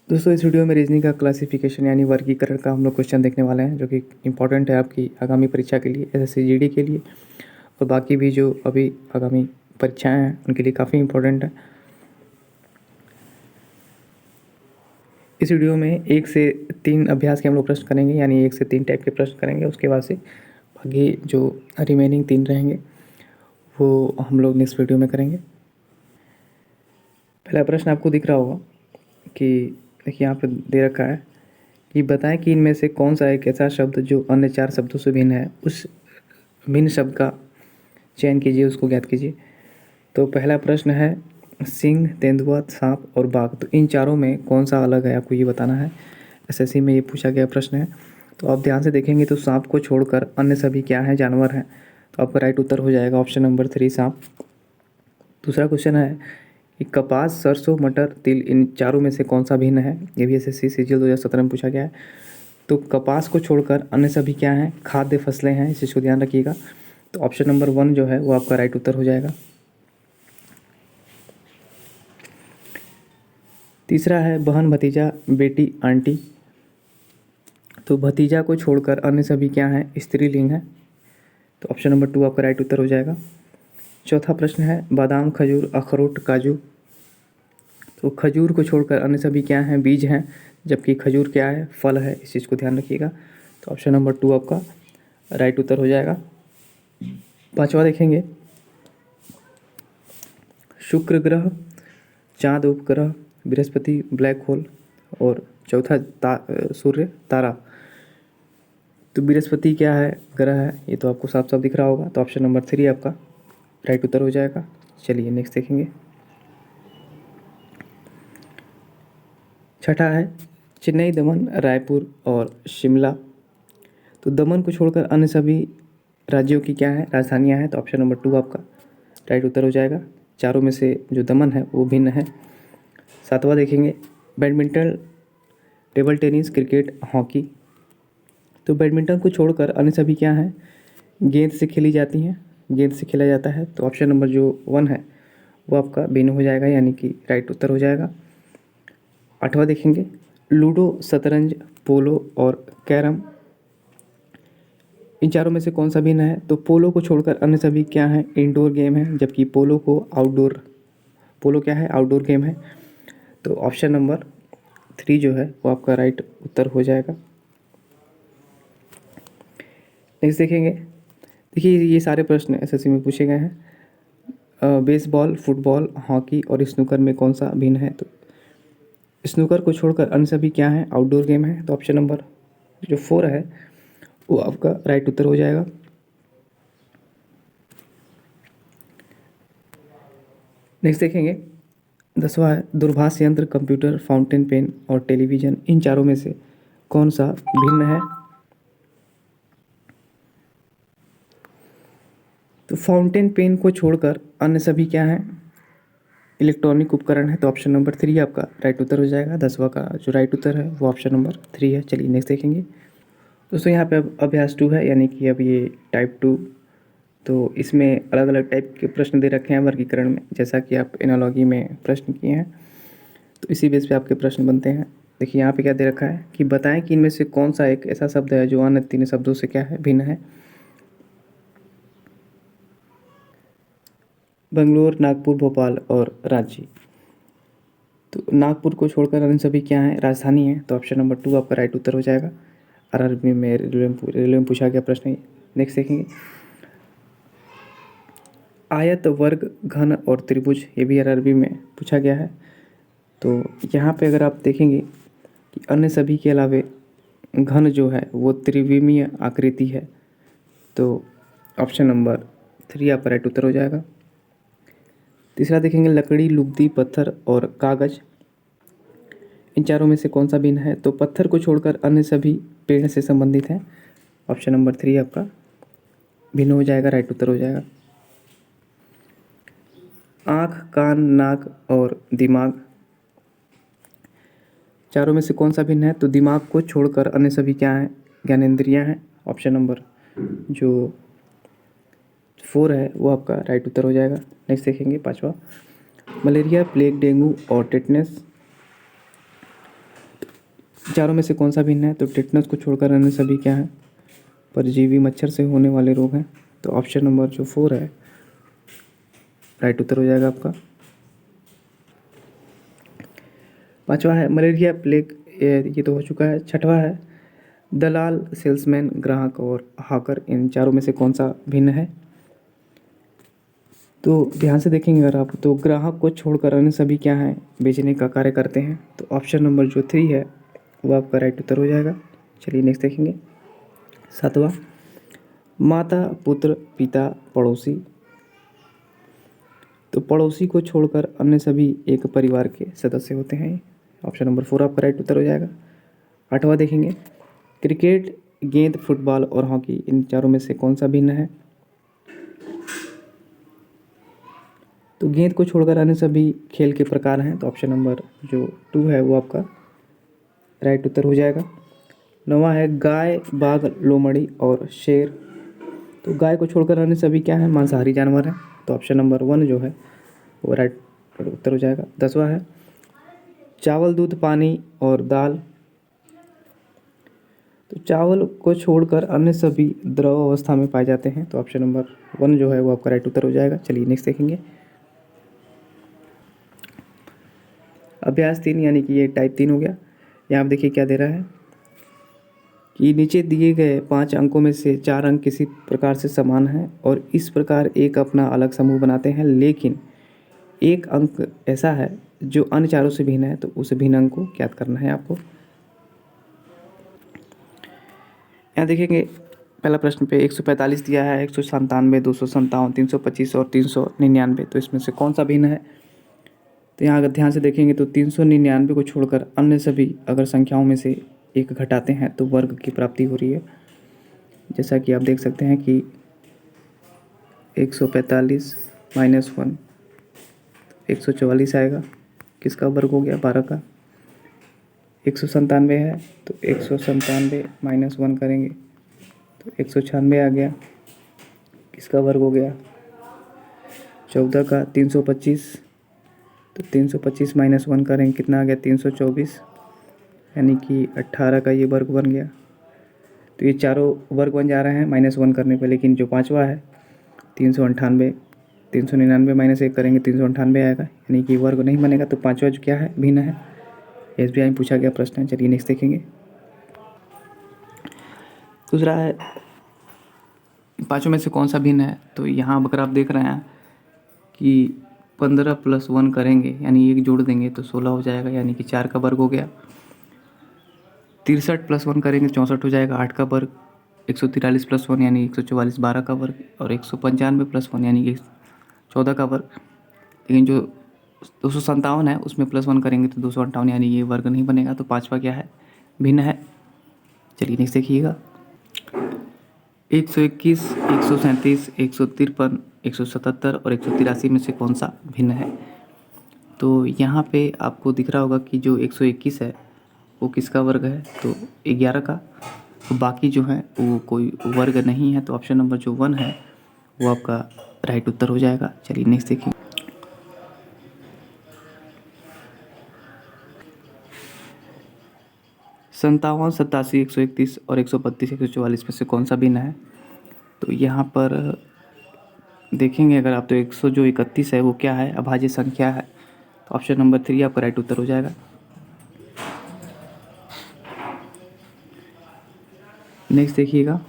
दोस्तों इस वीडियो में रीजनिंग का क्लासिफिकेशन यानी वर्गीकरण का हम लोग क्वेश्चन देखने वाले हैं, जो कि इम्पोर्टेंट है आपकी आगामी परीक्षा के लिए, एसएससी जीडी के लिए और बाकी भी जो अभी आगामी परीक्षाएं हैं उनके लिए काफ़ी इम्पोर्टेंट है। इस वीडियो में 1 से 3 अभ्यास के हम लोग प्रश्न करेंगे, यानी 1 से 3 टाइप के प्रश्न करेंगे। उसके बाद से बाकी जो रिमेनिंग 3 रहेंगे वो हम लोग नेक्स्ट वीडियो में करेंगे। पहला प्रश्न आपको दिख रहा होगा कि देखिए यहाँ पे दे रखा है कि बताएं कि इनमें से कौन सा एक ऐसा शब्द जो अन्य 4 शब्दों से भिन्न है, उस भिन्न शब्द का चयन कीजिए, उसको ज्ञात कीजिए। तो पहला प्रश्न है सिंह, तेंदुआ, सांप और बाघ। तो इन चारों में कौन सा अलग है, आपको ये बताना है। एसएससी में ये पूछा गया प्रश्न है। तो आप ध्यान से देखेंगे तो सांप को छोड़कर अन्य सभी क्या हैं, जानवर हैं। तो आपका राइट उत्तर हो जाएगा ऑप्शन नंबर 3 सांप। दूसरा क्वेश्चन है कि कपास, सरसों, मटर, तिल, इन चारों में से कौन सा भिन्न है। ये भी एसएससी सीजीएल 2017 में पूछा गया है। तो कपास को छोड़कर अन्य सभी क्या हैं, खाद्य फसलें हैं, इस चीज़ को ध्यान रखिएगा। तो ऑप्शन नंबर 1 जो है वो आपका राइट उत्तर हो जाएगा। तीसरा है बहन, भतीजा, बेटी, आंटी। तो भतीजा को छोड़कर अन्य सभी क्या हैं, स्त्रीलिंग है। तो ऑप्शन नंबर 2 आपका राइट उत्तर हो जाएगा। चौथा प्रश्न है बादाम, खजूर, अखरोट, काजू। तो खजूर को छोड़कर अन्य सभी क्या हैं, बीज हैं, जबकि खजूर क्या है, फल है, इस चीज़ को ध्यान रखिएगा। तो ऑप्शन नंबर 2 आपका राइट उत्तर हो जाएगा। पांचवा देखेंगे शुक्र ग्रह, चांद उपग्रह, बृहस्पति ब्लैक होल और चौथा सूर्य तारा। तो बृहस्पति क्या है, ग्रह है, ये तो आपको साफ साफ दिख रहा होगा। तो ऑप्शन नंबर 3 आपका राइट उत्तर हो जाएगा। चलिए नेक्स्ट देखेंगे। छठा है चेन्नई, दमन, रायपुर और शिमला। तो दमन को छोड़कर अन्य सभी राज्यों की क्या है, राजधानियाँ हैं। तो ऑप्शन नंबर 2 आपका राइट उत्तर हो जाएगा। चारों में से जो दमन है वो भिन्न है। सातवां देखेंगे badminton, table tennis, cricket, hockey. तो बैडमिंटन को छोड़कर अन्य सभी क्या हैं, गेंद से खेली जाती हैं, गेंद से खेला जाता है। तो ऑप्शन नंबर जो 1 है वो आपका भिन्न हो जाएगा, यानी कि राइट उत्तर हो जाएगा। आठवां देखेंगे लूडो, शतरंज, पोलो और कैरम। इन चारों में से कौन सा भिन्न है। तो पोलो को छोड़कर अन्य सभी क्या हैं, इंडोर गेम है, जबकि पोलो क्या है, आउटडोर गेम है। तो ऑप्शन नंबर 3 जो है वो आपका राइट उत्तर हो जाएगा। नेक्स्ट देखेंगे। देखिए ये सारे प्रश्न एसएससी में पूछे गए हैं। बेसबॉल, फुटबॉल, हॉकी और स्नूकर में कौन सा भिन्न है। तो स्नूकर को छोड़कर अन्य सभी क्या हैं, आउटडोर गेम है। तो ऑप्शन नंबर जो 4 है वो आपका राइट उत्तर हो जाएगा। नेक्स्ट देखेंगे 10वां है दूरभाष यंत्र, कंप्यूटर, फाउंटेन पेन और टेलीविज़न। इन चारों में से कौन सा भिन्न है। तो फाउंटेन पेन को छोड़कर अन्य सभी क्या हैं, इलेक्ट्रॉनिक उपकरण है। तो ऑप्शन नंबर 3 आपका राइट उत्तर हो जाएगा। 10वां का जो राइट उत्तर है वो ऑप्शन नंबर 3 है। चलिए नेक्स्ट देखेंगे। दोस्तों यहाँ पे अब अभ्यास 2 है, यानी कि अब ये टाइप 2। तो इसमें अलग अलग टाइप के प्रश्न दे रखे हैं वर्गीकरण में, जैसा कि आप एनालॉजी में प्रश्न किए हैं तो इसी बेस पे आपके प्रश्न बनते हैं। देखिए यहाँ पे क्या दे रखा है कि बताएं कि इनमें से कौन सा एक ऐसा शब्द है जो अन्य 3 शब्दों से क्या है, भिन्न है। बेंगलोर, नागपुर, भोपाल और रांची। तो नागपुर को छोड़कर अन्य सभी क्या हैं, राजधानी है। तो ऑप्शन नंबर 2 आपका राइट उत्तर हो जाएगा। आरआरबी में रेलवे में पूछा गया प्रश्न है। नेक्स्ट देखेंगे आयत, वर्ग, घन और त्रिभुज। ये भी आरआरबी में पूछा गया है। तो यहाँ पे अगर आप देखेंगे कि अन्य सभी के अलावे घन जो है वो त्रिविमीय आकृति है। तो ऑप्शन नंबर 3 आपका राइट उत्तर हो जाएगा। तीसरा देखेंगे लकड़ी, लुगदी, पत्थर और कागज। इन चारों में से कौन सा भिन्न है। तो पत्थर को छोड़कर अन्य सभी पेड़ से संबंधित हैं। ऑप्शन नंबर 3 आपका भिन्न हो जाएगा, राइट उत्तर हो जाएगा। आँख, कान, नाक और दिमाग। चारों में से कौन सा भिन्न है। तो दिमाग को छोड़कर अन्य सभी क्या हैं, ज्ञानेंद्रियाँ हैं। ऑप्शन नंबर जो 4 है वो आपका राइट उत्तर हो जाएगा। नेक्स्ट देखेंगे 5वां मलेरिया, प्लेग, डेंगू और टेटनस। चारों में से कौन सा भिन्न है? तो टिटनस को छोड़कर अन्य सभी क्या है? परजीवी मच्छर से होने वाले रोग हैं। तो ऑप्शन नंबर जो 4 है राइट उत्तर हो जाएगा आपका। पांचवा है मलेरिया, प्लेग, ये तो हो चुका है। छठवा है दलाल, सेल्समैन, ग्राहक और हाकर, इन चारों में से कौन सा भिन्न है? तो ध्यान से देखेंगे अगर आप, तो ग्राहक को छोड़कर अन्य सभी क्या हैं? बेचने का कार्य करते हैं। तो ऑप्शन नंबर जो 3 है वो आपका राइट उत्तर हो जाएगा। चलिए नेक्स्ट देखेंगे। सातवां माता, पुत्र, पिता, पड़ोसी। तो पड़ोसी को छोड़कर अन्य सभी एक परिवार के सदस्य होते हैं। ऑप्शन नंबर 4 आपका राइट उत्तर हो जाएगा। आठवां देखेंगे क्रिकेट, गेंद, फुटबॉल और हॉकी, इन चारों में से कौन सा भिन्न है? तो गेंद को छोड़कर अन्य सभी खेल के प्रकार हैं। तो ऑप्शन नंबर जो 2 है वो आपका राइट उत्तर हो जाएगा। नौवां है गाय, बाघ, लोमड़ी और शेर। तो गाय को छोड़कर अन्य सभी क्या है? मांसाहारी जानवर हैं। तो ऑप्शन नंबर 1 जो है वो राइट उत्तर हो जाएगा। 10वां है चावल, दूध, पानी और दाल। तो चावल को छोड़कर अन्य सभी द्रव अवस्था में पाए जाते हैं। तो ऑप्शन नंबर 1 जो है वो आपका राइट उत्तर हो जाएगा। चलिए नेक्स्ट देखेंगे। अभ्यास 3 यानी कि ये टाइप 3 हो गया। यहाँ आप देखिए क्या दे रहा है कि नीचे दिए गए 5 अंकों में से 4 अंक किसी प्रकार से समान हैं और इस प्रकार एक अपना अलग समूह बनाते हैं, लेकिन एक अंक ऐसा है जो अन्य चारों से भिन्न है। तो उस भिन्न अंक को ज्ञात करना है आपको। यहाँ देखेंगे पहला प्रश्न पे 145 दिया है, 197, 257, 325 और 399। तो इसमें से कौन सा भिन्न है? तो यहाँ अगर ध्यान से देखेंगे तो 399 को छोड़कर अन्य सभी अगर संख्याओं में से एक घटाते हैं तो वर्ग की प्राप्ति हो रही है। जैसा कि आप देख सकते हैं कि 145 माइनस 1 144 आएगा, किसका वर्ग हो गया? 12 का। 197 है तो 197 माइनस 1 करेंगे तो 196 आ गया, किसका वर्ग हो गया? 14 का। 325 तो 325 माइनस 1 करेंगे, कितना आ गया? 324, यानी कि 18 का ये वर्ग बन गया। तो ये चारों वर्ग बन जा रहे हैं माइनस 1 करने पे, लेकिन जो पांचवा है 398, 399 माइनस 1 करेंगे 398 आएगा, यानी कि वर्ग नहीं बनेगा। तो पांचवा जो क्या है? भिन्न है। एसबीआई में पूछा गया प्रश्न है। चलिए नेक्स्ट देखेंगे। दूसरा है पाँचों में से कौन सा भिन्न है? तो यहाँ अगर आप देख रहे हैं कि 15 + 1 करेंगे यानी एक जोड़ देंगे तो 16 हो जाएगा, यानी कि 4 का वर्ग हो गया। 63 + 1 करेंगे 64 हो जाएगा, 8 का वर्ग। 143 + 1 यानी 144, 12 का वर्ग। और 195 + 1 यानी कि 14 का वर्ग। लेकिन जो 257 है उसमें +1 करेंगे तो 258, यानी ये वर्ग नहीं बनेगा। तो पाँचवा क्या है? भिन्न है। चलिए नेक्स्ट देखिएगा। 121, 137, 153, 177 और 183 में से कौन सा भिन्न है? तो यहाँ पे आपको दिख रहा होगा कि जो 121 है वो किसका वर्ग है? तो 11 का। तो बाकी जो है वो कोई वर्ग नहीं है। तो ऑप्शन नंबर जो 1 है वो आपका राइट उत्तर हो जाएगा। चलिए नेक्स्ट देखिए। 57, 87, 131 और 132, 144 में से कौन सा भिन्न है? तो यहाँ पर देखेंगे अगर आप तो 131 है वो क्या है? अभाज्य संख्या है। तो ऑप्शन नंबर 3 आपका राइट उत्तर हो जाएगा। नेक्स्ट देखिएगा।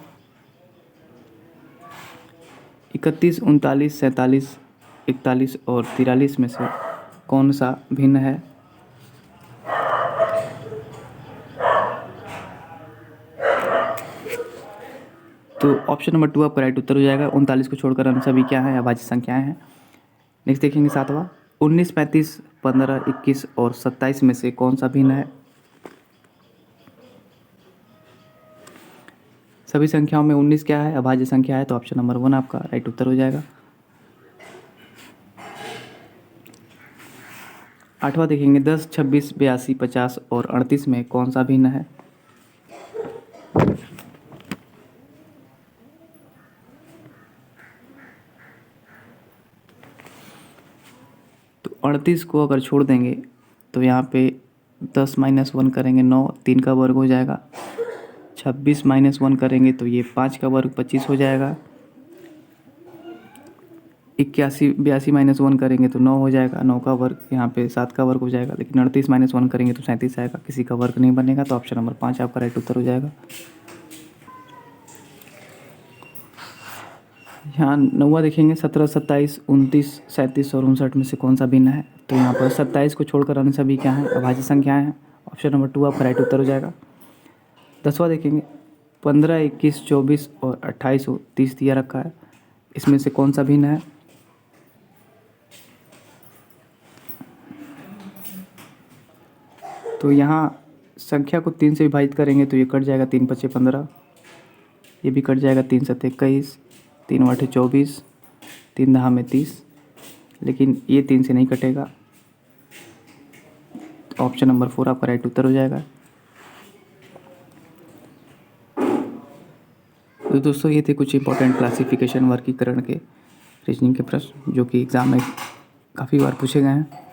31, 39, 47, 41 और 43 में से कौन सा भिन्न है? तो ऑप्शन नंबर 2 आपका राइट उत्तर हो जाएगा। 39 को छोड़कर हम सभी क्या हैं? अभाज्य संख्याएं हैं। नेक्स्ट देखेंगे सातवां। 19, 35, 15, 21 और 27 में से कौन सा भिन्न है? सभी संख्याओं में 19 क्या है? अभाज्य संख्या है। तो ऑप्शन नंबर 1 आपका राइट उत्तर हो जाएगा। आठवां देखेंगे 10, 26, 82, 50 और 38 में कौन सा भिन्न है? तो 38 को अगर छोड़ देंगे तो यहाँ पे 10 माइनस 1 करेंगे 9, 3 का वर्ग हो जाएगा। 26 माइनस 1 करेंगे तो ये 5 का वर्ग 25 हो जाएगा। 82 माइनस 1 करेंगे तो 9 हो जाएगा। 9 का वर्ग यहाँ पे 7 का वर्ग हो जाएगा। लेकिन 38 माइनस 1 करेंगे तो 37 आएगा। किसी का वर्ग नहीं बनेगा, तो ऑप्शन नंबर 5 आपका राइट उत्तर हो जाएगा। यहाँ 9वां देखेंगे, 17, 27, 29, 37 और 59 में से कौन सा भिन्न है। तो यहाँ पर 27 को छोड़कर अन्य सभी क्या हैं, अभाज्य संख्याएं हैं। ऑप्शन नंबर 2 आपका राइट उत्तर हो जाएगा। 10वां देखेंगे, 15, 21, 24 और 28 और 30 दिया रखा है। इसमें से कौन सा भिन्न है। तो यहाँ संख्या को 3 से विभाजित करेंगे तो ये कट जाएगा, 3 पचे 15, ये भी कट जाएगा, 3 सत्ते 21, 3 आठे 24, 3 दहा में 30, लेकिन ये 3 से नहीं कटेगा। तो ऑप्शन नंबर 4 आपका राइट उत्तर हो जाएगा। तो दोस्तों ये थे कुछ इंपॉर्टेंट क्लासिफिकेशन वर्गीकरण के रीजनिंग के प्रश्न जो कि एग्ज़ाम में काफ़ी बार पूछे गए हैं।